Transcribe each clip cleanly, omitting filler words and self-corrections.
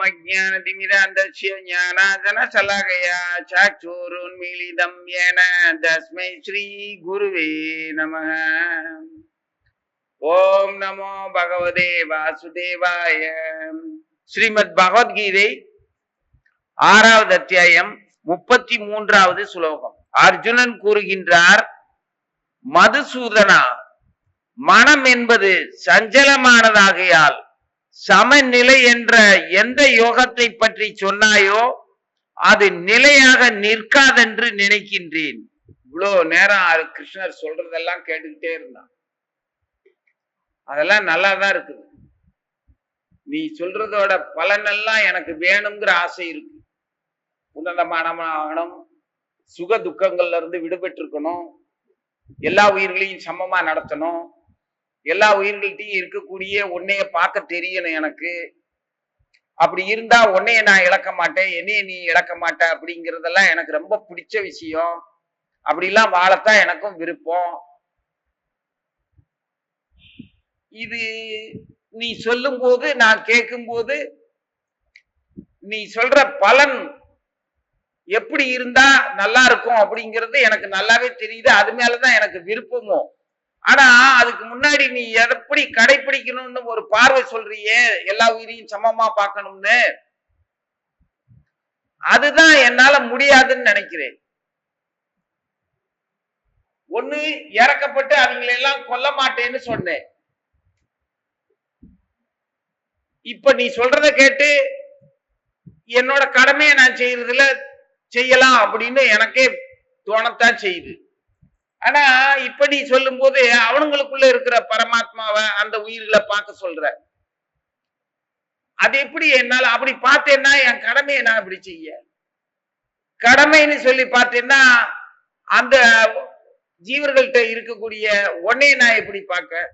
अज्ञानतिमिरान्धस्य ज्ञानाञ्जनशलाकया चक्षुरुन्मीलितं येन तस्मै श्रीगुरुवे नमः। ओम नमो भगवते वासुदेवाय। ஸ்ரீமத் பகவத்கீதை 6வது அத்தியாயம் 33வது ஸ்லோகம். அர்ஜுனன் கூறுகின்றார், மதுசூதனா, மனம் என்பது சஞ்சலமானதாகையால் சமநிலை என்ற எந்த யோகத்தை பற்றி சொன்னாயோ அது நிலையாக நிற்காதென்று நினைக்கின்றேன். இவ்வளவு நேரம் கிருஷ்ணர் சொல்றதெல்லாம் கேட்டுக்கிட்டே இருந்தான். அதெல்லாம் நல்லாதான் இருக்குது. நீ சொல்றதோட பலனெல்லாம் எனக்கு வேணுங்கிற ஆசை இருக்கு. உன்னதமானவனாகணும், சுக துக்கங்கள்ல இருந்து விடுபட்டிருக்கணும், எல்லா உயிர்களையும் சமமா நடத்தணும், எல்லா உயிர்கள்ட்டையும் இருக்கக்கூடிய உன்னைய பார்க்க தெரியணும் எனக்கு. அப்படி இருந்தா உன்னைய நான் இழக்க மாட்டேன், என்னைய நீ இழக்க மாட்ட அப்படிங்கிறதெல்லாம் எனக்கு ரொம்ப பிடிச்ச விஷயம். அப்படிலாம் வாழத்தான் எனக்கும் விருப்பம். இது நீ சொல்லும் போது, நான் கேட்கும் போது, நீ சொல்ற பலன் எப்படி இருந்தா நல்லா இருக்கும் அப்படிங்கிறது எனக்கு நல்லாவே தெரியுது. அது மேலதான் எனக்கு விருப்பமும். ஆனா அதுக்கு முன்னாடி நீ எப்படி கடைபிடிக்கணும்னு ஒரு பார்வை சொல்றியே, எல்லா உயிரையும் சமமா பார்க்கணும்னு, அதுதான் என்னால முடியாதுன்னு நினைக்கிறேன். ஒண்ணு இறக்கப்பட்டு அவங்களை எல்லாம் கொல்ல மாட்டேன்னு சொன்னேன். இப்ப நீ சொல்றத கேட்டு என்னோட கடமையை நான் செய்யறதுல செய்யலாம் அப்படின்னு எனக்கே தோணத்தான் செய்யுது. ஆனா இப்ப நீ சொல்லும் போது அவனுங்களுக்குள்ள இருக்கிற பரமாத்மாவை, அந்த உயிர்களை பார்க்க சொல்ற. அது எப்படி என்னால அப்படி பார்த்தேன்னா என் கடமையை நான் எப்படி செய்ய? கடமைன்னு சொல்லி பார்த்தேன்னா அந்த ஜீவர்கள்ட்ட இருக்கக்கூடிய உன்னைய நான் எப்படி பார்க்க?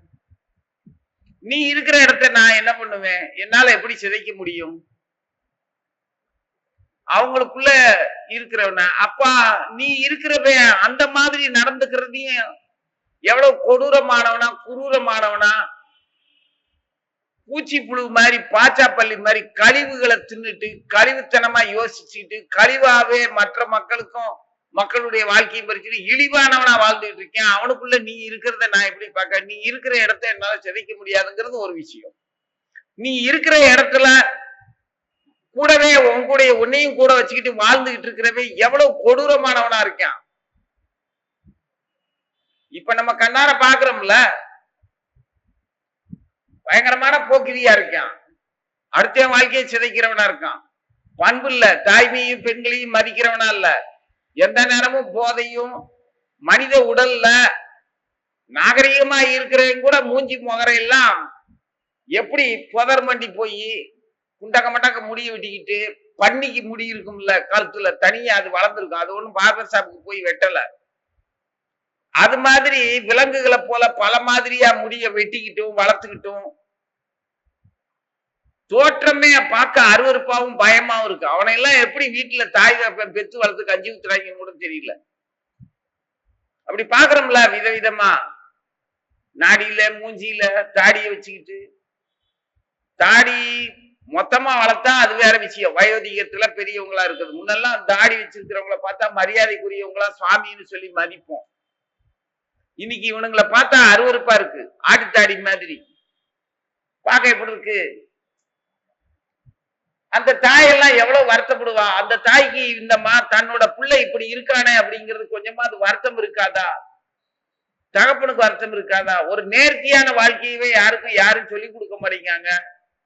நீ இருக்கிற இடத்த நான் என்ன பண்ணுவேன்? என்னால எப்படி சிதைக்க முடியும்? அவங்களுக்குள்ள இருக்கிறவன அப்பா நீ இருக்கிறவ அந்த மாதிரி நடந்துக்கிறதையும் எவ்வளவு கொடூரமானவனா, குரூரமானவனா, பூச்சி புழு மாதிரி, பாச்சாப்பள்ளி மாதிரி கழிவுகளை தின்னுட்டு, கழிவுத்தனமா யோசிச்சுட்டு, கழிவாவே மற்ற மக்களுக்கும் மக்களுடைய வாழ்க்கையும் பறிச்சுட்டு இழிவானவனா வாழ்ந்துட்டு இருக்கேன். அவனுக்குள்ள நீ இருக்கிறத நான் எப்படி பார்க்க? நீ இருக்கிற இடத்த என்னால சிதைக்க முடியாதுங்கிறது ஒரு விஷயம். நீ இருக்கிற இடத்துல கூடவே உன்னுடைய உன்னையும் கூட வச்சுக்கிட்டு வாழ்ந்துகிட்டு இருக்கிறவே எவ்வளவு கொடூரமானவனா இருக்கான். இப்ப நம்ம கண்ணார பாக்குறோம்ல, பயங்கரமான போக்கிரியா இருக்கான். அடுத்த வாழ்க்கையை சிதைக்கிறவனா இருக்கான். பண்பு இல்ல, தாய்மையும் பெண்களையும் மதிக்கிறவனா இல்ல, எந்த நேரமும் போதையும், மனித உடல்ல நாகரிகமா இருக்கிறவங்க கூட மூஞ்சி முகரையெல்லாம் எப்படி புதர் மண்டி போய் குண்டக்க மட்டக்க முடிய வெட்டிக்கிட்டு, பன்னிக்கு முடி இருக்கும்ல கழுத்துல தனியா, அது வளர்ந்துருக்கும். அது ஒண்ணும் பார்பர் ஷாப்புக்கு போய் வெட்டல. அது மாதிரி விலங்குகளை போல பல மாதிரியா முடிய வெட்டிக்கிட்டும் வளர்த்துக்கிட்டும் தோற்றமே பார்க்க அருவருப்பாவும் பயமாவும் இருக்கு. அவனை எல்லாம் எப்படி வீட்டுல தாய் பெத்து வளர்த்து கஞ்சி ஊத்துறாங்கன்னு கூட தெரியல. அப்படி பாக்குறோம்ல விதவிதமா, நாடியில மூஞ்சியில தாடிய வச்சுக்கிட்டு. தாடி மொத்தமா வளர்த்தா அது வேற விஷயம், வயோதிகத்துல பெரியவங்களா இருக்குது. முன்னெல்லாம் தாடி வச்சிருக்கிறவங்கள பார்த்தா மரியாதைக்குரியவங்களா சுவாமின்னு சொல்லி மதிப்போம். இன்னைக்கு இவனுங்களை பார்த்தா அருவருப்பா இருக்கு, ஆட்டுத்தாடி மாதிரி பார்க்க எப்படி இருக்கு. அந்த தாயெல்லாம் எவ்வளவு வருத்தப்படுவா. அந்த தாய்க்கு இந்த தன்னோட பிள்ளை இப்படி இருக்கானே அப்படிங்கிறது கொஞ்சமா அது வருத்தம் இருக்காதா? தகப்பனுக்கு வருத்தம் இருக்காதா? ஒரு நேர்த்தியான வாழ்க்கையவே யாரும் சொல்லி கொடுக்க மாட்டேங்காங்க.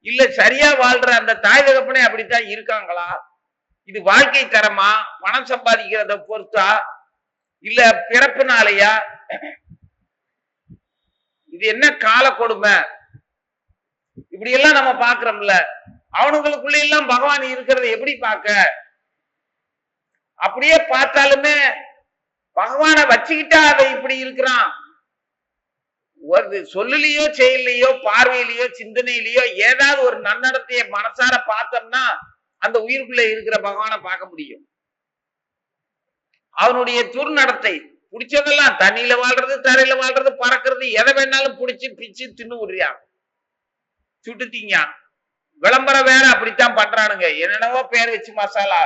இல்ல சரியா வாழ்ற அந்த தாய் தகப்பனே அப்படித்தான் இருக்காங்களா? இது வாழ்க்கை தரமா, பணம் சம்பாதிக்கிறத பொறுத்தா, இல்ல பிறப்புனாலையா? இது என்ன கால கொடுமை? இப்படி எல்லாம் நம்ம பாக்குறோம்ல. அவனுங்களுக்குள்ள எல்லாம் பகவான் இருக்கிறத எப்படி பார்க்க? அப்படியே பார்த்தாலுமே பகவானை வச்சுக்கிட்டா அதை இப்படி இருக்கிறான். ஒரு சொல்லலையோ செயலையோ பார்வையிலையோ சிந்தனையிலையோ ஏதாவது ஒரு நன்னடத்தைய மனசார பார்த்தோம்னா அந்த உயிருக்குள்ள இருக்கிற பகவானை பார்க்க முடியும். அவனுடைய துர்நடத்தை பிடிச்சதெல்லாம், தண்ணியில வாழ்றது, தரையில வாழ்றது, பறக்கிறது, எதை வேணாலும் பிடிச்சி பிச்சு தின்னு விடுறியான், சுட்டுத்தீங்க. விளம்பரம் வேற அப்படித்தான் பண்றானுங்க. என்னென்னவோ பேர் வச்சு மசாலா,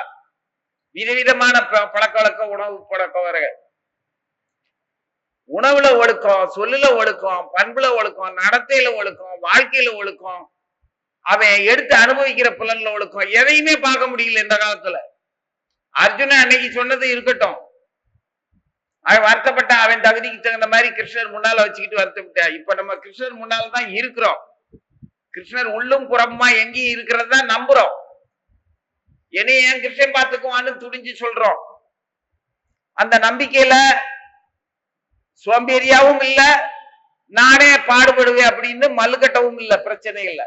விதவிதமான பழக்க வழக்க உணவு பழக்க வர, உணவுல ஒழுக்கம், சொல்லுல ஒழுக்கம், பண்புல ஒழுக்கம், நடத்தையில ஒழுக்கம், வாழ்க்கையில ஒழுக்கம், அவன் எடுத்து அனுபவிக்கிற புலன்ல ஒழுக்கம், எதையுமே பார்க்க முடியல இந்த காலத்துல. அர்ஜுனன் அன்னைக்கு சொன்னது இருக்கட்டும், அவன் வருத்தப்பட்ட, அவன் தகுதிக்கு தகுந்த மாதிரி கிருஷ்ணர் முன்னால வச்சுக்கிட்டு வருத்தப்பட்ட. இப்ப நம்ம கிருஷ்ணர் முன்னால தான் இருக்கிறோம். கிருஷ்ணர் உள்ளும் புறமா எங்கேயும் இருக்கிறது தான் நம்புறோம். என்னைய ஏன் கிருஷ்ணன் பார்த்துக்குவான்னு துணிஞ்சு சொல்றோம். அந்த நம்பிக்கையில சோம்பேறியாவும் இல்ல, நானே பாடுபடுவேன் அப்படின்னு மல்லுக்கட்டவும் இல்ல. பிரச்சனை இல்லை.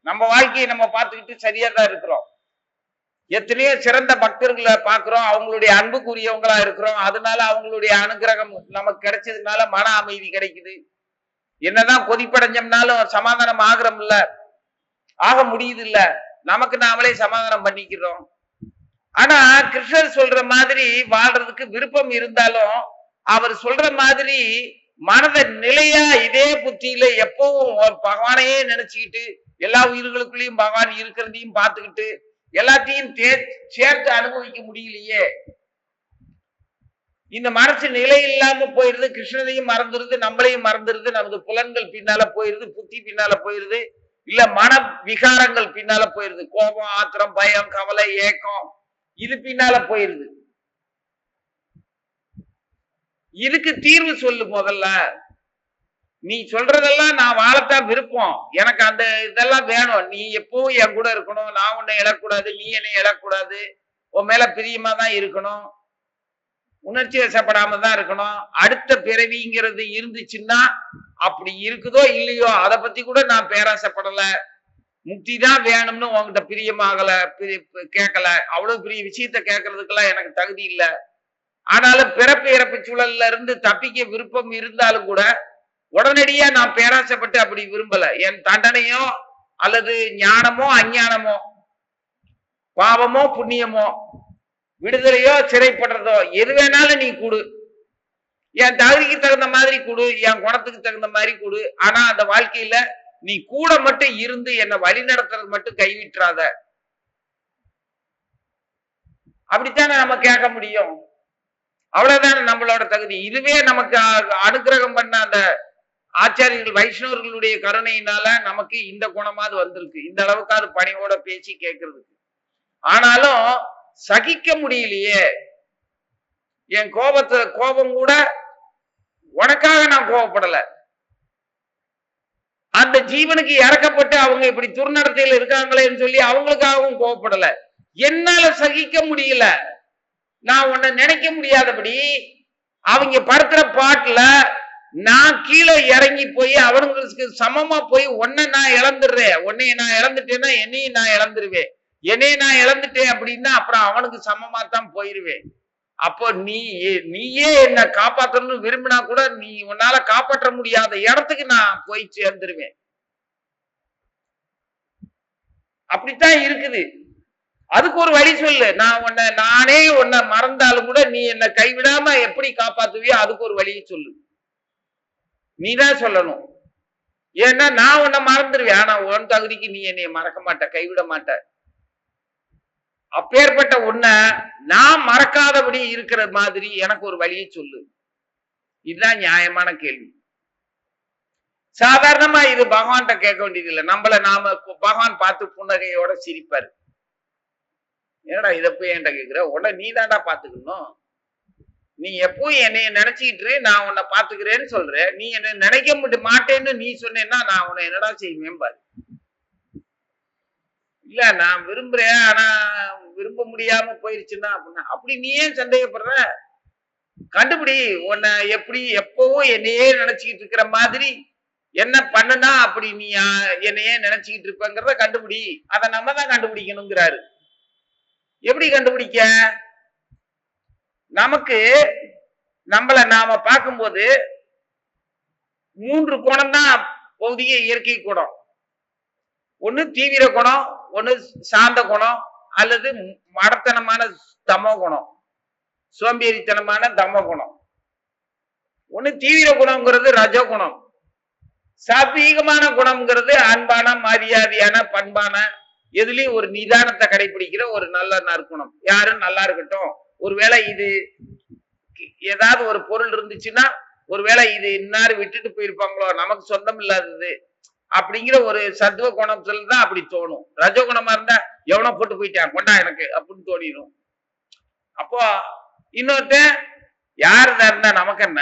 நம்ம வாழ்க்கையை நம்ம பார்த்துக்கிட்டு சரியா தான் இருக்கிறோம். எத்தனையோ சிறந்த பக்தர்களை பார்க்கிறோம், அவங்களுடைய அன்புக்குரியவங்களா இருக்கிறோம். அதனால அவங்களுடைய அனுகிரகம் நமக்கு கிடைச்சதுனால மன அமைதி கிடைக்குது. என்னதான் கொதிப்படைஞ்சோம்னாலும் சமாதானம் ஆகிறோம் இல்ல, ஆக முடியுது இல்ல, நமக்கு நாமளே சமாதானம் பண்ணிக்கிறோம். ஆனா கிருஷ்ணர் சொல்ற மாதிரி வாழ்றதுக்கு விருப்பம் இருந்தாலும் அவர் சொல்ற மாதிரி மனத நிலையா இதே புத்தியில எப்பவும் பகவானையே நினைச்சுக்கிட்டு, எல்லா உயிர்களுக்குள்ளேயும் பகவான் இருக்கிறதையும் பார்த்துக்கிட்டு எல்லாத்தையும் சேர்த்து அனுபவிக்க முடியலையே. இந்த மனசு நிலை இல்லாம போயிருது, கிருஷ்ணனையும் மறந்துருது, நம்மளையும் மறந்துருது, நமது புலன்கள் பின்னால போயிருது, புத்தி பின்னால போயிருது, இல்ல மன விகாரங்கள் பின்னால போயிருது, கோபம், ஆத்திரம், பயம், கவலை, ஏக்கம், இது பின்னால போயிருது. இதுக்கு தீர்வு சொல்லு. முதல்ல நீ சொல்றதெல்லாம் நான் வாழத்தான் விருப்பம், எனக்கு அந்த இதெல்லாம் வேணும், நீ எப்பவும் என் கூட இருக்கணும், நான் உன்னை இழக்கூடாது, நீ என்னை இழக்கூடாது, உன் மேல பிரியமா தான் இருக்கணும், உணர்ச்சி வசப்படாம தான் இருக்கணும். அடுத்த பிறவிங்கிறது இருந்துச்சுன்னா, அப்படி இருக்குதோ இல்லையோ அதை பத்தி கூட நான் பேராசைப்படல, முக்தி தான் வேணும்னு உங்ககிட்ட பிரியமாகல, கேட்கல, அவ்வளவு பெரிய விஷயத்த கேட்கறதுக்கெல்லாம் எனக்கு தகுதி இல்லை. ஆனாலும் பிறப்பு இறப்பு சூழல்ல இருந்து தப்பிக்க விருப்பம் இருந்தாலும் கூட உடனடியா நான் பேராசைப்பட்டு அப்படி விரும்பல. என் தண்டனையோ அல்லது ஞானமோ அஞ்ஞானமோ, பாவமோ புண்ணியமோ, விடுதலையோ சிறைப்படுறதோ, எது வேணாலும் நீ கொடு, என் தகுதிக்கு தகுந்த மாதிரி கொடு, என் குணத்துக்கு தகுந்த மாதிரி கொடு. ஆனா அந்த வாழ்க்கையில நீ கூட மட்டும் இருந்து என்னை வழி நடத்துறது மட்டும் கைவிட்டுறாத. அப்படித்தானே நம்ம கேட்க முடியும். அவ்வளவுதானே நம்மளோட தகுதி. இதுவே நமக்கு அனுகிரகம் பண்ண அந்த ஆச்சாரியர்கள் வைஷ்ணவர்களுடைய கருணையினால நமக்கு இந்த குணமாவது வந்திருக்கு, இந்த அளவுக்காவது பணியோட பேசி கேட்கறதுக்கு. ஆனாலும் சகிக்க முடியலையே. என் கோபம் கூட உனக்காக நான் கோபப்படல, அந்த ஜீவனுக்கு இறக்கப்பட்டு அவங்க இப்படி துர்நடத்தையில் இருக்காங்களேன்னு சொல்லி அவங்களுக்காகவும் கோபப்படல. என்னால சகிக்க முடியல. நான் உன்னை நினைக்க முடியாதபடி அவங்க படுத்துற பாட்டுல நான் கீழே இறங்கி போய் அவனுங்களுக்கு சமமா போய் உன்னை நான் இழந்துடுறேன், உன்னைய நான் இழந்துட்டேன்னா என்னையும் நான் இழந்துருவேன், என்னைய நான் இழந்துட்டேன் அப்படின்னா அப்புறம் அவனுக்கு சமமா தான் போயிருவேன். அப்போ நீயே என்னை காப்பாற்றணும்னு விரும்பினா கூட நீ உன்னால காப்பாற்ற முடியாத இடத்துக்கு நான் போய் சேர்ந்துருவேன். அப்படித்தான் இருக்குது. அதுக்கு ஒரு வழி சொல்லு. நானே உன்னை மறந்தாலும் கூட நீ என்னை கைவிடாம எப்படி காப்பாத்துவியோ அதுக்கு ஒரு வழியை சொல்லு. நீதான் சொல்லணும். ஏன்னா நான் உன்னை மறந்துடுவேன், ஆனா உன் தகுதிக்கு நீ என்னைய மறக்க மாட்ட, கைவிட மாட்ட. அப்பேற்பட்ட உன்னை நான் மறக்காதபடி இருக்கிற மாதிரி எனக்கு ஒரு வழியை சொல்லு. இதுதான் நியாயமான கேள்வி. சாதாரணமா இது பகவான்கிட்ட கேட்க வேண்டியது இல்லை. நாம பகவான் பார்த்து புன்னகையோட சிரிப்பாரு. ஏடா இத போய் என்கிட்ட கேக்குற, உடனே நீ தாண்டா பாத்துக்கணும், நீ எப்பவும் என்னைய நினைச்சுக்கிட்டு நான் உன்னை பாத்துக்கிறேன்னு சொல்ற, நீ என்ன நினைக்க மாட்டேன்னு நீ சொன்னேன்னா நான் உன்னை என்னடா செய்வேன் பாரு. இல்ல நான் விரும்புறேன், ஆனா விரும்ப முடியாம போயிருச்சுன்னா அப்படின்னா, அப்படி நீ ஏன் சந்தேகப்படுற? கண்டுபிடி. உன்னை எப்படி எப்பவும் என்னையே நினைச்சுக்கிட்டு இருக்கிற மாதிரி என்ன பண்ணுனா அப்படி நீ என்னையே நினைச்சுக்கிட்டு இருப்பங்கிறத கண்டுபிடி. அதை நம்ம தான் கண்டுபிடிக்கணுங்கிறாரு. எப்படி கண்டுபிடிக்க? நமக்கு நம்மள நாம பார்க்கும்போது 3 குணம் தான் பௌதிக இயற்கை குணம். ஒண்ணு தீவிர குணம், ஒண்ணு சாந்த குணம், அல்லது மடத்தனமான தமோ குணம், சோம்பேறித்தனமான தமோ குணம். ஒண்ணு தீவிர குணம்ங்கிறது ரஜோ குணம், சாத்வீகமான குணம்ங்கிறது அன்பான, மரியாதையான, பண்பான, எதுலயும் ஒரு நிதானத்தை கடைபிடிக்கிற ஒரு நல்ல நற்குணம். யாரும் நல்லா இருக்கட்டும், ஒருவேளை இது ஏதாவது ஒரு பொருள் இருந்துச்சுன்னா ஒருவேளை இது இன்னாரு விட்டுட்டு போயிருப்பாங்களோ, நமக்கு சொந்தம் இல்லாதது அப்படிங்கிற ஒரு சத்துவ குணத்துல தான் அப்படி தோணும். ரஜோகுணமா இருந்தா எவனோ போட்டு போயிட்டான் கொண்டா எனக்கு அப்படின்னு தோணிடும். அப்போ இன்னொருத்தன் யாருதா இருந்தா நமக்கு என்ன,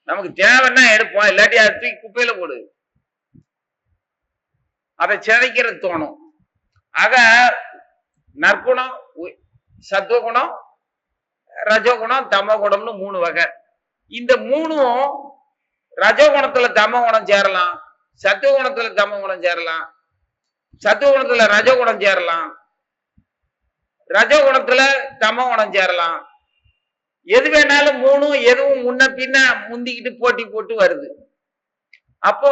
நமக்கு தேவைன்னா எடுப்போம், இல்லாட்டி அதை தூக்கி குப்பையில போடு, அதை சிதைக்கிறது தோணும். ஆக நற்குணம், சத்துவகுணம், ரஜோகுணம், தமோகுணம்னு 3 வகை. இந்த 3ம் ரஜோகுணத்துல தமோகுணம் சேரலாம், சத்துவகுணத்துல தமோகுணம் சேரலாம், சத்துவகுணத்துல ரஜோகுணம் சேரலாம், ரஜோகுணத்துல தமோகுணம் சேரலாம். எது வேணாலும் 3ம் எதுவும் முன்ன பின்ன முந்திக்கிட்டு போட்டி போட்டு வருது. அப்போ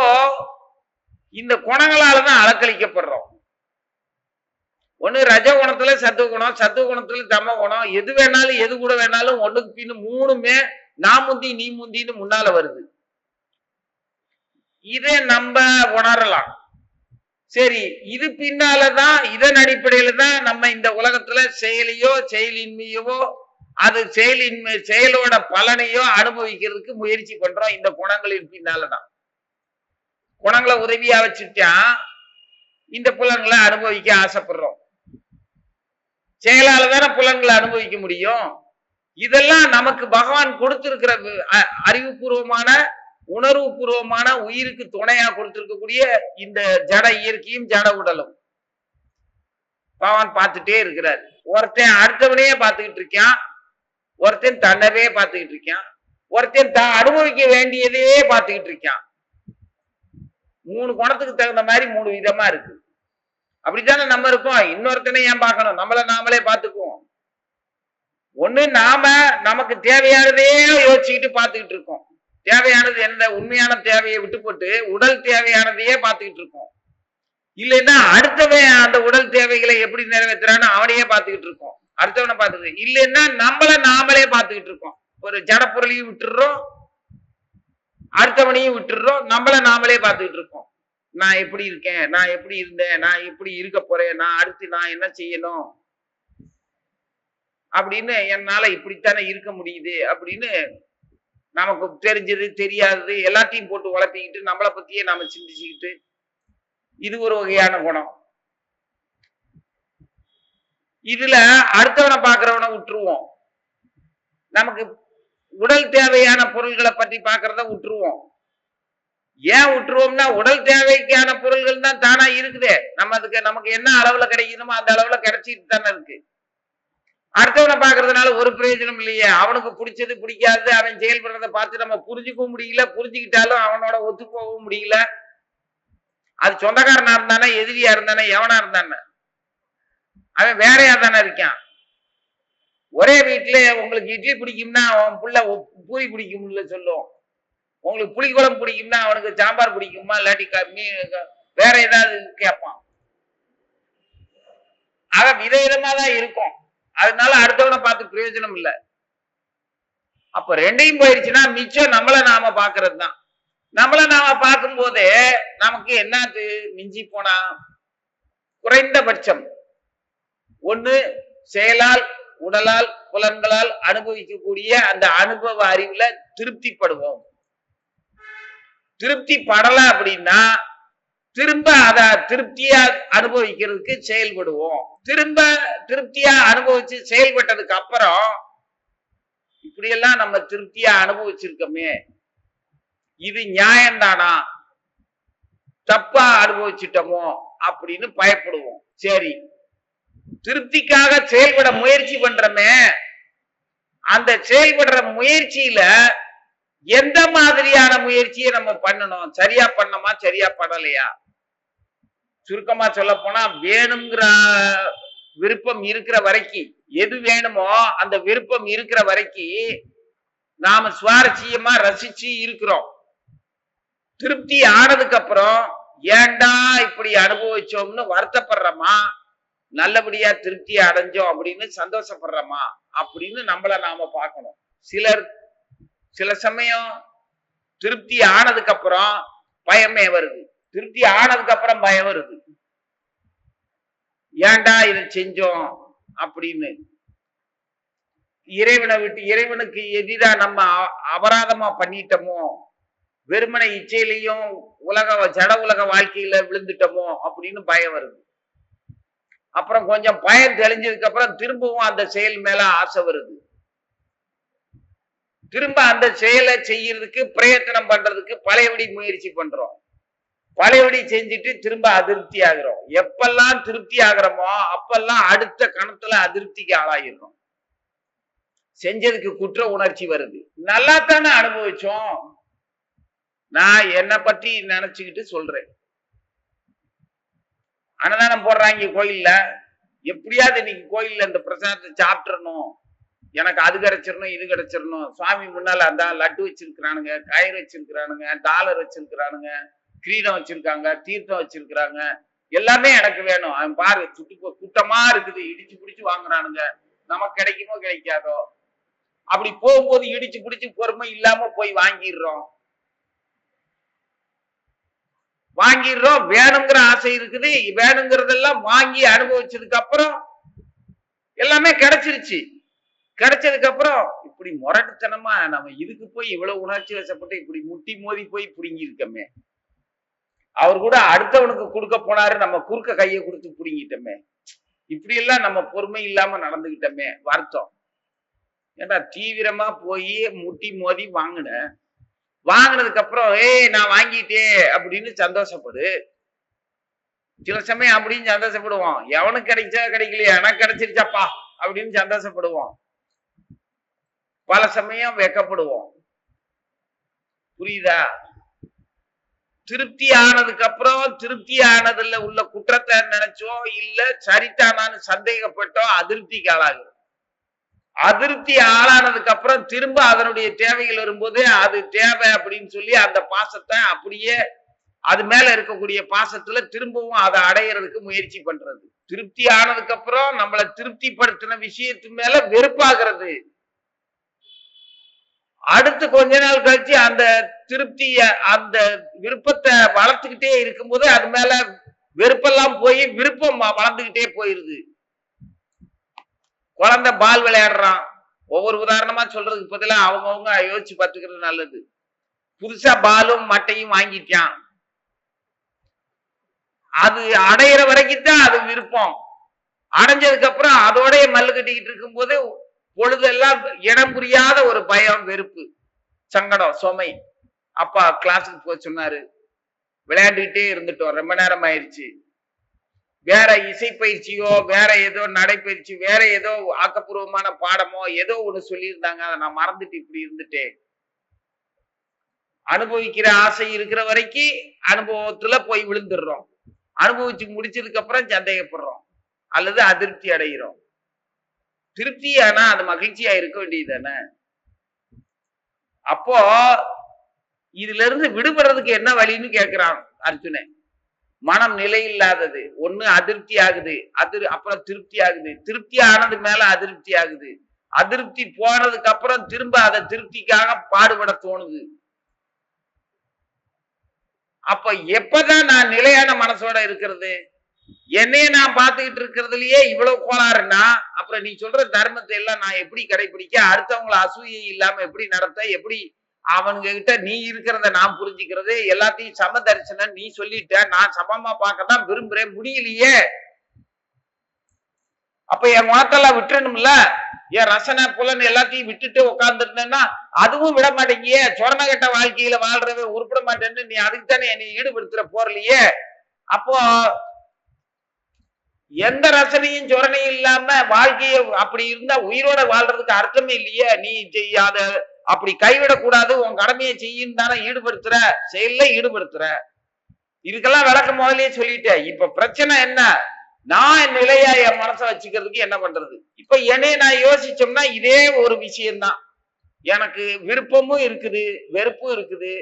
இந்த குணங்களாலதான் அலக்களிக்கப்படுறோம். ஒண்ணு ரஜகுணத்துல சத்துவகுணம், சத்துவகுணத்துல தமோகுணம், எது வேணாலும் எது கூட வேணாலும் ஒண்ணுக்கு பின்னு 3மே நான் முந்தி நீ முந்தின்னு முன்னால வருது. இதை நம்ம உணரலாம். சரி, இது பின்னாலதான், இதன் அடிப்படையில தான் நம்ம இந்த உலகத்துல செயலையோ செயலின்மையவோ அது செயலோட பலனையோ அனுபவிக்கிறதுக்கு முயற்சி பண்றோம். இந்த குணங்களின் பின்னாலதான். குணங்களை உதவியா வச்சுட்டா இந்த புலன்களை அனுபவிக்க ஆசைப்படுறோம். செயலால தானே புலன்களை அனுபவிக்க முடியும். இதெல்லாம் நமக்கு பகவான் கொடுத்திருக்கிற அறிவுபூர்வமான உணர்வு பூர்வமான உயிருக்கு துணையா கொடுத்திருக்கக்கூடிய இந்த ஜட இயற்கையும் ஜட உடலும் பகவான் பார்த்துட்டே இருக்கிறார். ஒருத்தன் அடுத்தவனையே பார்த்துக்கிட்டு இருக்கான், ஒருத்தன் தன்னவே பார்த்துக்கிட்டு இருக்கான், ஒருத்தன் தான் அனுபவிக்க வேண்டியதே பார்த்துக்கிட்டு இருக்கான். 3 குணத்துக்கு தகுந்த மாதிரி 3 விதமா இருக்கு. அப்படித்தானே நம்ம இருக்கோம். இன்னொருத்தனை ஏன் பார்க்கணும், நம்மளை நாமளே பார்த்துக்குவோம். ஒண்ணு நாம நமக்கு தேவையானதே யோசிச்சுக்கிட்டு பார்த்துக்கிட்டு இருக்கோம். தேவையானது எந்த உண்மையான தேவையை விட்டு போட்டு உடல் தேவையானதையே பார்த்துக்கிட்டு இருக்கோம். இல்லைன்னா அடுத்தவன் அந்த உடல் தேவைகளை எப்படி நிறைவேற்றுறான்னு அவனையே பார்த்துக்கிட்டு இருக்கோம். அடுத்தவனை பார்த்துக்கிட்டு இல்லைன்னா நம்மளை நாமளே பார்த்துக்கிட்டு இருக்கோம். ஒரு ஜட பொருளையும் விட்டுடுறோம், அடுத்தவனையும் விட்டுடுறோம், நம்மளை நாமளே பார்த்துக்கிட்டு இருக்கோம். நான் எப்படி இருக்கேன், நான் எப்படி இருந்தேன், நான் எப்படி இருக்க போறேன், நான் அடுத்து நான் என்ன செய்யணும் அப்படின்னு, என்னால இப்படித்தானே இருக்க முடியுது அப்படின்னு நமக்கு தெரிஞ்சது தெரியாதது எல்லாத்தையும் போட்டு உழப்பிக்கிட்டு நம்மளை பத்தியே நாம சிந்திச்சுக்கிட்டு, இது ஒரு வகையான குணம். இதுல அடுத்தவனை பார்க்கிறவனை விட்டுருவோம். நமக்கு உடல் தேவையான பொருள்களை பற்றி பார்க்கறத விட்டுருவோம். ஏன் விட்டுருவோம்னா உடல் தேவைக்கான பொருள்கள் தான் தானா இருக்குதே. நமக்கு என்ன அளவுல கிடைக்கணுமோ அந்த அளவுல கிடைச்சிட்டு தானே இருக்கு. அடுத்தவனை பார்க்கறதுனால ஒரு பிரயோஜனம் இல்லையே. அவனுக்கு பிடிச்சது பிடிக்காது அவன் செயல்படுறத பார்த்து நம்ம புரிஞ்சுக்கவும் முடியல, புரிஞ்சுக்கிட்டாலும் அவனோட ஒத்து போகவும் முடியல. அது சொந்தக்காரனா இருந்தானே, எதிரியா இருந்தானே, எவனா இருந்தானே, அவன் வேறையா தானே இருக்கான். ஒரே வீட்டுல உங்களுக்கு இட்லி பிடிக்கும்னா அவன் புள்ள பூரி பிடிக்கும்ல சொல்லுவோம். உங்களுக்கு புளிக்குழம்பு பிடிக்கும்னா அவனுக்கு சாம்பார் பிடிக்குமா, இல்லாட்டி வேற ஏதாவது கேட்பான். ஆக விதவிதமா தான் இருக்கும். அதனால அடுத்தவனை பார்த்து பிரயோஜனம் இல்லை. அப்ப ரெண்டையும் போயிடுச்சுன்னா மிச்சம் நம்மளை நாம பாக்குறது தான். நம்மளை நாம பார்க்கும் போதே நமக்கு என்னது மிஞ்சி போனா குறைந்தபட்சம் ஒண்ணு செயலால் உடலால் புலன்களால் அனுபவிக்கக்கூடிய அந்த அனுபவ அறிவுல திருப்திப்படுவோம். திருப்தி படல அப்படின்னா திரும்ப அத திருப்தியா அனுபவிக்கிறதுக்கு செயல்படுவோம். திரும்ப திருப்தியா அனுபவிச்சு செயல்பட்டதுக்கு அப்புறம் இப்படியெல்லாம் நம்ம திருப்தியா அனுபவிச்சிருக்கோமே, இது நியாயம்தானா, தப்பா அனுபவிச்சுட்டோமோ அப்படின்னு பயப்படுவோம். சரி, திருப்திக்காக செயல்பட முயற்சி பண்றோமே, அந்த செயல்படுற முயற்சியில எந்த மாதிரியான முயற்சியை நம்ம பண்ணணும், சரியா பண்ணமா சரியா பண்ணலையா? சுருக்கமா சொல்ல போனா வேணுங்கிற விருப்பம் இருக்கிற வரைக்கும், எது வேணுமோ அந்த விருப்பம் இருக்கிற வரைக்கும் நாம சுவாரஸ்யமா ரசிச்சு இருக்கிறோம். திருப்தி ஆனதுக்கு அப்புறம் ஏண்டா இப்படி அனுபவிச்சோம்னு வருத்தப்படுறோமா, நல்லபடியா திருப்தி அடைஞ்சோம் அப்படின்னு சந்தோஷப்படுறோமா அப்படின்னு நம்மள நாம பார்க்கணும். சில சமயம் திருப்தி ஆனதுக்கு அப்புறம் பயமே வருது, திருப்தி ஆனதுக்கு அப்புறம் பயம் வருது. ஏன்டா இதை செஞ்சோம் அப்படின்னு. இறைவனை விட்டு இறைவனுக்கு எதிரா நம்ம அபராதமா பண்ணிட்டோமோ, வெறுமனை இச்சையிலையும் ஜட உலக வாழ்க்கையில விழுந்துட்டோமோ அப்படின்னு பயம் வருது. அப்புறம் கொஞ்சம் பயம் தெளிஞ்சதுக்கு அப்புறம் திரும்பவும் அந்த செயல் மேல ஆசை வருது. திரும்ப அந்த செயலை செய்யறதுக்கு பிரயத்தனம் பண்றதுக்கு பழையபடி முயற்சி பண்றோம். பழையபடி செஞ்சுட்டு திரும்ப அதிருப்தி ஆகிறோம். எப்பெல்லாம் திருப்தி ஆகிறோமோ அப்பெல்லாம் அடுத்த கணத்துல அதிருப்திக்கு ஆளாகிடுறோம். செஞ்சதுக்கு குற்ற உணர்ச்சி வருது. நல்லா தானே அனுபவிச்சோம். நான் என்னை பற்றி நினைச்சுக்கிட்டு சொல்றேன். அன்னதானம் போடுறாங்க கோயில்ல, எப்படியாவது இன்னைக்கு கோயில்ல இந்த பிரசாதத்தை சாப்பிட்டுறணும், எனக்கு அது கிடைச்சிடணும் இது கிடைச்சிடணும். சுவாமி முன்னால அந்த லட்டு வச்சிருக்கிறானுங்க, கயிறு வச்சிருக்கிறானுங்க, டாலர் வச்சிருக்கிறானுங்க, கிரீடம் வச்சிருக்காங்க, தீர்த்தம் வச்சிருக்கிறாங்க, எல்லாமே எனக்கு வேணும். அவன் பாரு கூட்டமா இருக்குது, இடிச்சு பிடிச்சு வாங்குறானுங்க. நமக்கு கிடைக்குமோ கிடைக்காதோ. அப்படி போகும்போது இடிச்சு பிடிச்சு பொறுமை இல்லாம போய் வாங்கிடுறோம். வேணுங்கிற ஆசை இருக்குது. வேணுங்கிறதெல்லாம் வாங்கி அனுபவிச்சதுக்கு அப்புறம் எல்லாமே கிடைச்சிருச்சு. கிடைச்சதுக்கு அப்புறம் இப்படி முரட்டுத்தனமா நம்ம இதுக்கு போய் இவ்வளவு உணர்ச்சி வசப்பட்டு இப்படி முட்டி மோதி போய் புடுங்கி இருக்கமே. அவர் கூட அடுத்தவனுக்கு கொடுக்க போனாரு, நம்ம குறுக்க கையை கொடுத்து புடுங்கிட்டோமே. இப்படி எல்லாம் நம்ம பொறுமை இல்லாம நடந்துகிட்டோமே, வருத்தம். ஏன்னா தீவிரமா போய் முட்டி மோதி வாங்கினதுக்கு அப்புறம் நான் வாங்கிட்டேன் அப்படின்னு சந்தோஷப்படு. சில சமயம் அப்படின்னு சந்தோஷப்படுவோம். எவனுக்கு கிடைச்சா கிடைக்கலையா, எனக்கு கிடைச்சிருச்சாப்பா அப்படின்னு சந்தோஷப்படுவோம். பல சமயம் வெக்கப்படுவோம். புரியுதா? திருப்தி ஆனதுக்கு அப்புறம் திருப்தி ஆனதுல உள்ள குற்றத்தை நினைச்சோ இல்ல சரித்தானான்னு சந்தேகப்பட்டோ அதிருப்திக்கு ஆளாகும். அதிருப்தி ஆளானதுக்கு அப்புறம் திரும்ப அதனுடைய தேவைகள் வரும்போது அது தேவை அப்படின்னு சொல்லி அந்த பாசத்தை அப்படியே அது மேல இருக்கக்கூடிய பாசத்துல திரும்பவும் அதை அடையிறதுக்கு முயற்சி பண்றது. திருப்தி ஆனதுக்கு அப்புறம் நம்மளை திருப்திப்படுத்தின விஷயத்து மேல வெறுப்பாகிறது. அடுத்து கொஞ்ச நாள் கழிச்சு அந்த திருப்திய அந்த விருப்பத்தை வளர்த்துக்கிட்டே இருக்கும்போது அது மேல வெறுப்பெல்லாம் போய் விருப்பம் வளர்ந்துகிட்டே போயிருது. குழந்தை பால் விளையாடுறான். ஒவ்வொரு உதாரணமா சொல்றதுக்கு பதிலா அவங்கவுங்க யோசிச்சு பார்த்துக்கிறது நல்லது. புதுசா பாலும் மட்டையும் வாங்கிட்டான். அது அடையிற வரைக்கும் தான் அது விருப்பம். அடைஞ்சதுக்கு அப்புறம் அதோட மல்லு கட்டிக்கிட்டு இருக்கும் போது பொழுதெல்லாம் இடம் புரியாத ஒரு பயம், வெறுப்பு, சங்கடம், சுமை. அப்பா கிளாஸுக்கு போக சொன்னாரு, விளையாண்டுக்கிட்டே இருந்துட்டோம், ரொம்ப நேரம் ஆயிடுச்சு. வேற இசை பயிற்சியோ வேற ஏதோ நடைப்பயிற்சி வேற ஏதோ ஆக்கப்பூர்வமான பாடமோ ஏதோ ஒண்ணு சொல்லியிருந்தாங்க, அதை நான் மறந்துட்டு இப்படி இருந்துட்டேன். அனுபவிக்கிற ஆசை இருக்கிற வரைக்கும் அனுபவத்துல போய் விழுந்துடுறோம். அனுபவிச்சு முடிச்சதுக்கு அப்புறம் சந்தேகப்படுறோம் அல்லது அதிருப்தி அடைகிறோம். திருப்தி ஆனா அது மகிழ்ச்சியா இருக்க வேண்டியது தானே. அப்போ இதுல இருந்து விடுபடுறதுக்கு என்ன வழின்னு கேட்கிறான் அர்ஜுனன். மனம் நிலை இல்லாதது. ஒண்ணு அதிருப்தி ஆகுது, அப்புறம் திருப்தி ஆகுது, திருப்தி ஆனது மேல அதிருப்தி ஆகுது, அதிருப்தி போனதுக்கு அப்புறம் திரும்ப அதை திருப்திக்காக பாடுபட தோணுது. அப்ப எப்பதான் நான் நிலையான மனசோட இருக்கிறது? என்னைய நான் பார்த்துக்கிட்டு இருக்கிறதுலயே இவ்வளவு கோளாறுன்னா அப்புறம் நீ சொல்ற தர்மத்தை எல்லாம் நான் எப்படி கடைபிடிக்க, அடுத்தவங்களை அசூயை இல்லாம எப்படி நடத்த, எப்படி அவனுங்க கிட்ட நீ இருக்கிறத நான் புரிஞ்சுக்கிறது, எல்லாத்தையும் சம தரிசனம் நீ சொல்லிட்ட, நான் சமமா பார்க்கத்தான் விரும்புறேன், முடியலையே. அப்ப என் குணத்தெல்லாம் விட்டுறணும்ல, என் ரசனை புலன் எல்லாத்தையும் விட்டுட்டு உட்கார்ந்து இருந்தேன்னா அதுவும் விட மாட்டேங்கிய. சொரணகட்ட வாழ்க்கையில வாழ்றவே உருப்பிட மாட்டேன்னு நீ அதுக்கு தானே என்னை ஈடுபடுத்துற போறலையே. அப்போ எந்த ரசனையும் சொரணையும் இல்லாம வாழ்க்கைய அப்படி இருந்தா உயிரோட வாழ்றதுக்கு அர்த்தமே இல்லையே. நீ செய்யாத அப்படி கைவிடக்கூடாது, உன் கடமையை செய்யும் தானே ஈடுபடுத்துற, செயல்ல ஈடுபடுத்துற. இதுக்கெல்லாம் விளக்கம் முதலே சொல்லிட்டேன். இப்ப பிரச்சனை என்ன? நான் நிலையா என் மனசை வச்சுக்கிறதுக்கு என்ன பண்றது? இப்ப என்னைய நான் யோசிச்சோம்னா இதே ஒரு விஷயம்தான். எனக்கு விருப்பமும் இருக்குது, வெறுப்பும் இருக்குது.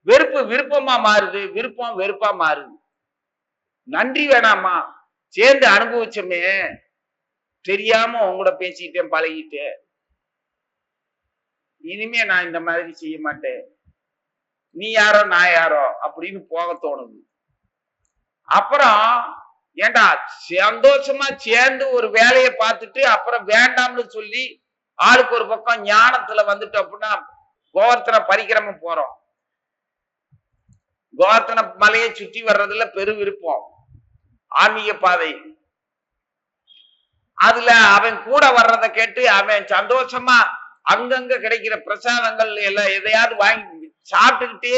வெறுப்பு விருப்பமா மாறுது, விருப்பம் வெறுப்பா மாறுது. நன்றி வேணாமா? சேர்ந்து அனுபவிச்சோமே, தெரியாம உங்களோட பேசிக்கிட்டேன், பழகிட்டேன், இனிமே நான் இந்த மாதிரி செய்ய மாட்டேன், நீ யாரோ நான் யாரோ அப்படின்னு போக தோணுது. அப்புறம் ஏண்டா சந்தோஷமா சேர்ந்து ஒரு வேலையை பார்த்துட்டு அப்புறம் வேண்டாம்னு சொல்லி ஆளுக்கு ஒரு பக்கம் ஞானத்துல வந்துட்டோம் அப்படின்னா கோவர்த்தன பரிக்கிரமம் போறோம். கோவர்த்தன மலையை சுற்றி வர்றதுல பெரு விருப்பம், ஆன்மீக பாதை. அதுல அவன் கூட வர்றதை கேட்டு அவன் சந்தோஷமா அங்கங்க கிடைக்கிற பிரசாதங்கள் எல்லாம் எதையாவது வாங்கி சாப்பிட்டுக்கிட்டே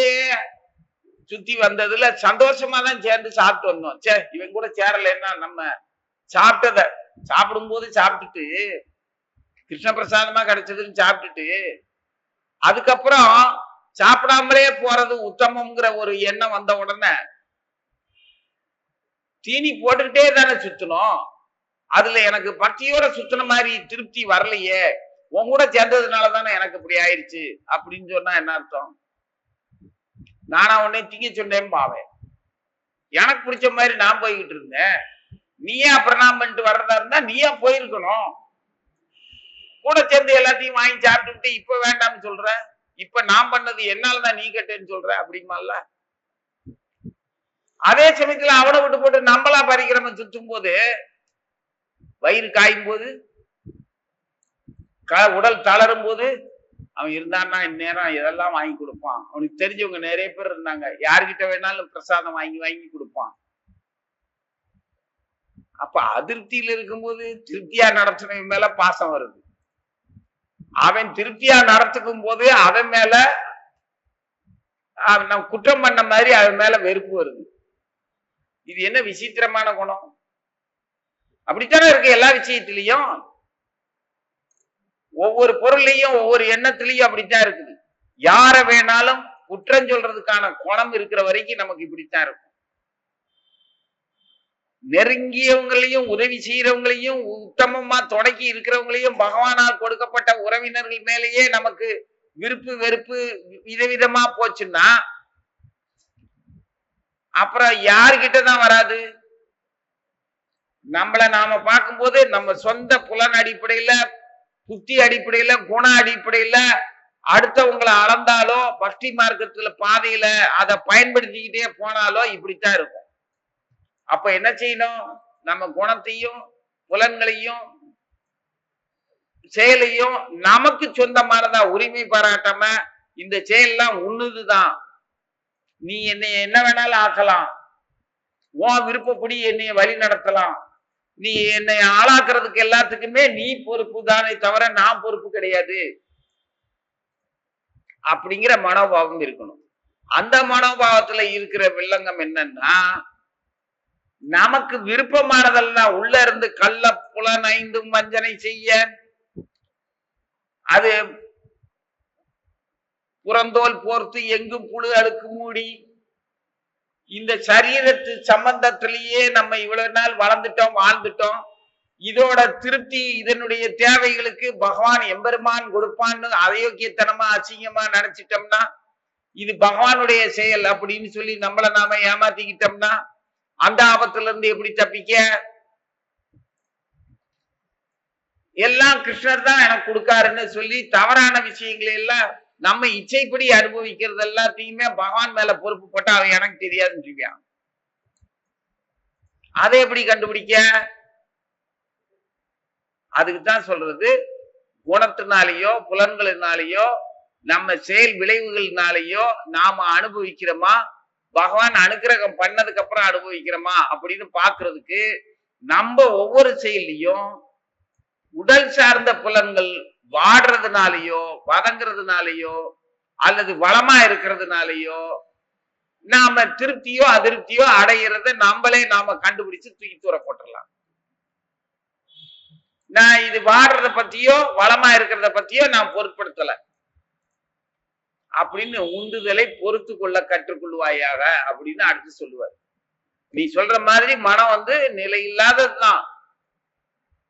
சுத்தி வந்ததுல சந்தோஷமா தான் சேர்ந்து சாப்பிட்டு வந்தோம். சே, இவன் கூட சேரலைன்னா நம்ம சாப்பிட்டத சாப்பிடும் போது சாப்பிட்டுட்டு கிருஷ்ண பிரசாதமா கிடைச்சதுன்னு சாப்பிட்டுட்டு அதுக்கப்புறம் சாப்பிடாமலே போறது உத்தமம்ங்கிற ஒரு எண்ணம் வந்த உடனே தீனி போட்டுக்கிட்டே தானே சுத்தணும். அதுல எனக்கு பக்தியோட சுத்தின மாதிரி திருப்தி வரலையே, உன் கூட சேர்ந்ததுனாலதானே எனக்கு இப்படி ஆயிடுச்சு அப்படின்னு சொன்னா என்ன அர்த்தம்? நானா உடனே திங்க சொன்னேன் பாவேன். எனக்கு பிடிச்ச மாதிரி நான் போய்கிட்டு இருந்தேன், நீயே பிரணாமம் பண்ணிட்டு வர்றதா இருந்தா நீயா போயிருக்கணும். கூட சேர்ந்து எல்லாத்தையும் வாங்கி சாப்பிட்டுட்டு இப்ப வேண்டாம்னு சொல்ற, இப்ப நான் பண்ணது என்னாலதான் நீ கேட்டேன்னு சொல்ற அப்படிமால. அதே சமயத்துல அவனை விட்டு போட்டு நம்மளா பரிக்கிரமம் சுத்தும் போது வயிறு காயும் போது உடல் தளரும் போது அவன் இருந்தான்னா இந்நேரம் இதெல்லாம் வாங்கி கொடுப்பான். அவனுக்கு தெரிஞ்சவங்க நிறைய பேர் இருந்தாங்க, யாருக்கிட்ட வேணாலும் பிரசாதம் வாங்கி வாங்கி கொடுப்பான். அப்ப அதிருப்தியில இருக்கும்போது திருப்தியா நடத்துனவன் மேல பாசம் வருது. அவன் திருப்தியா நடத்துக்கும் போது அவன் மேல நம்ம குற்றம் பண்ண மாதிரி அவன் மேல வெறுப்பு வருது. இது என்ன விசித்திரமான குணம்? அப்படித்தானே இருக்கு எல்லா விஷயத்திலையும், ஒவ்வொரு பொருளையும் ஒவ்வொரு எண்ணத்திலையும் அப்படித்தான் இருக்குது. யார வேணாலும் குற்றம் சொல்றதுக்கான குணம் இருக்கிற வரைக்கும் நமக்கு இப்படித்தான் இருக்கும். நெருங்கியவங்களையும் உதவி செய்யறவங்களையும் உத்தமமா தொடக்கி இருக்கிறவங்களையும் பகவானால் கொடுக்கப்பட்ட உறவினர்கள் மேலேயே நமக்கு விருப்பு வெறுப்பு விதவிதமா போச்சுன்னா அப்புறம் யாருகிட்டதான் வராது? நம்மள நாம பார்க்கும்போது நம்ம சொந்த புலன் அடிப்படையில, புத்தி அடிப்படையில, குண அடிப்படையில அடுத்தவங்களை அளந்தாலோ பக்தி மார்க்கத்துல பாதையில அதை பயன்படுத்திக்கிட்டே போனாலோ இப்படித்தான் இருக்கும். அப்ப என்ன செய்யணும்? நம்ம குணத்தையும் புலன்களையும் செயலையும் நமக்கு சொந்தமானதா உரிமை பாராட்டாம இந்த செயல்லாம் உன்னுதுதான், நீ என்னை என்ன வேணாலும் ஆக்கலாம், உன் விருப்பப்படி என்னைய வழி நடத்தலாம், நீ என்னை ஆளாக்குறதுக்கு எல்லாத்துக்குமே நீ பொறுப்பு தானே தவிர நான் பொறுப்பு கிடையாது அப்படிங்கிற மனோபாவம் இருக்கணும். அந்த மனோபாவத்துல இருக்கிற வில்லங்கம் என்னன்னா, நமக்கு விருப்பமானதெல்லாம் உள்ள இருந்து கள்ள புலன் ஐந்தும் வஞ்சனை செய்ய, அது புறந்தோல் போர்த்து எங்கும் புழு அழுக்கு மூடி இந்த சரீரத்து சம்பந்தத்திலேயே நம்ம இவ்வளவு நாள் வளர்ந்துட்டோம் வாழ்ந்துட்டோம். இதோட திருப்தி இதனுடைய தேவைகளுக்கு பகவான் எம்பெருமான் கொடுப்பான்னு அயோக்கியத்தனமா அசிங்கமா நினைச்சிட்டோம்னா இது பகவானுடைய செயல் அப்படின்னு சொல்லி நம்மளை நாம ஏமாத்திக்கிட்டோம்னா அந்த ஆபத்துல இருந்து எப்படி தப்பிக்க? எல்லாம் கிருஷ்ணர் தான் எனக்கு கொடுக்காருன்னு சொல்லி தவறான விஷயங்களை எல்லாம் நம்ம இச்சைப்படி அனுபவிக்கிறது எல்லாத்தையுமே பகவான் மேல பொறுப்பு போட்டா அவன் எனக்கு தெரியாதுன்னு சொல்லியான். அதை எப்படி கண்டுபிடிக்க? அதுக்குத்தான் சொல்றது, குணத்தினாலேயோ புலன்களினாலேயோ நம்ம செயல் விளைவுகளினாலேயோ நாம அனுபவிக்கிறோமா, பகவான் அனுக்கிரகம் பண்ணதுக்கு அப்புறம் அனுபவிக்கிறோமா அப்படின்னு பாக்குறதுக்கு நம்ம ஒவ்வொரு செயலையும் உடல் சார்ந்த புலன்கள் வாடுறதுனாலயோ வதங்கிறதுனாலயோ அல்லது வளமா இருக்கிறதுனாலயோ நாம திருப்தியோ அதிருப்தியோ அடைகிறத நம்மளே நாம கண்டுபிடிச்சு தூக்கி தூர போட்டுடலாம். நான் இது வாடுறத பத்தியோ வளமா இருக்கிறத பத்தியோ நான் பொருட்படுத்தல அப்படின்னு உந்துதலை பொறுத்து கொள்ள கற்றுக்கொள்வாயாக அப்படின்னு அடுத்து சொல்லுவார். நீ சொல்ற மாதிரி மனம் நிலை இல்லாததுதான்,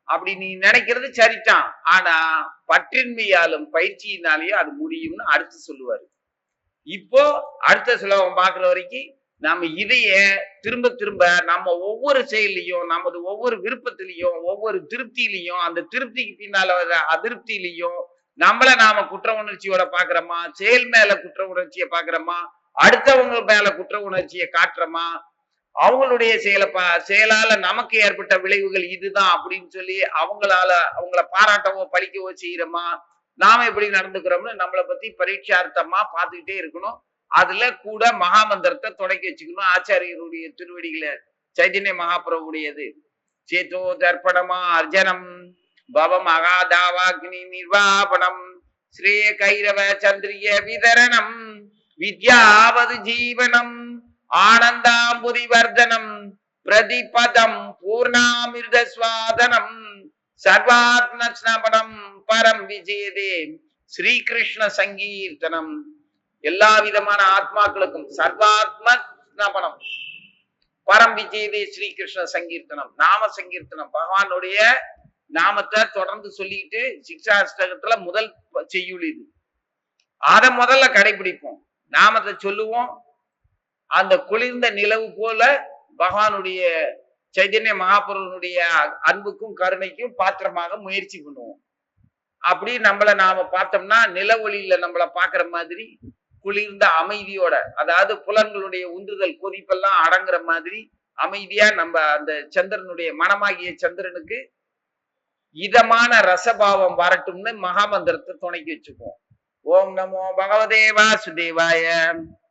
அப்படி நீ நினைக்கிறது சரிதான், ஆனா பற்றின்மையாலும் பயிற்சியினாலேயும் அது முடியும்னு அடுத்து சொல்லுவாரு. இப்போ அடுத்த சுலபம் பாக்குற வரைக்கும் நம்ம இதைய திரும்ப திரும்ப நம்ம ஒவ்வொரு செயலையும் நமது ஒவ்வொரு விருப்பத்திலையும் ஒவ்வொரு திருப்தியிலையும் அந்த திருப்திக்கு பின்னால வர அதிருப்தியிலையும் நம்மள நாம குற்ற உணர்ச்சியோட பாக்குறோமா, செயல் மேல குற்ற உணர்ச்சியை பாக்குறோமா, அடுத்தவங்க மேல குற்ற உணர்ச்சியை காட்டுறோமா, அவங்களுடைய செயலால நமக்கு ஏற்பட்ட விளைவுகள் இதுதான் அப்படின்னு சொல்லி அவங்கள பாராட்டவோ பழிக்கவோ செய்யறோமா, நாம எப்படி நடந்துக்கிறோம்னு நம்மளை பத்தி பரீட்சார்த்தமா பார்த்துக்கிட்டே இருக்கணும். அதுல கூட மகாமந்திரத்தை தொடக்கி வச்சுக்கணும். ஆச்சாரியருடைய திருவடிகளை சைதன்ய மகாபிரபுடையது சேதோ தர்ப்பணமா அர்ஜனம் பவம் அகாதாவாக்னி நிர்வாபணம் ஸ்ரீய கைரவ சந்திரிய விதரணம் வித்யாவது ஜீவனம் ஆனந்தாம்புதி வர்தனம் பிரதிபதம் பூர்ணாமிர்த சுவாதனம் சர்வாத்ம ஸ்னபனம் பரம் விஜயதே ஸ்ரீகிருஷ்ண சங்கீர்த்தனம். எல்லா விதமான ஆத்மாக்களுக்கும் சர்வாத்ம ஸ்னபனம் பரம் விஜயதே ஸ்ரீகிருஷ்ண சங்கீர்த்தனம், நாம சங்கீர்த்தனம். பகவானுடைய நாமத்தை தொடர்ந்து சொல்லிட்டு சிக்ஷாஷ்டகத்துல முதல் செய்யுள் இது. அதை முதல்ல கடைபிடிப்போம். நாமத்தை சொல்லுவோம். அந்த குளிர்ந்த நிலவு போல பகவானுடைய சைதன்ய மகாபுருவனுடைய அன்புக்கும் கருணைக்கும் பாத்திரமாக முயற்சி பண்ணுவோம். அப்படி நாம பார்த்தோம்னா நில ஒளியில நம்மள பாக்குற மாதிரி குளிர்ந்த அமைதியோட, அதாவது புலன்களுடைய உந்துதல் கொதிப்பெல்லாம் அடங்குற மாதிரி அமைதியா நம்ம அந்த சந்திரனுடைய மனமாகிய சந்திரனுக்கு இதமான ரசபாவம் வரட்டும்னு மகாமந்திரத்தை துணைக்கி வச்சுக்குவோம். ஓம் நமோ பகவதே வாசுதேவாய.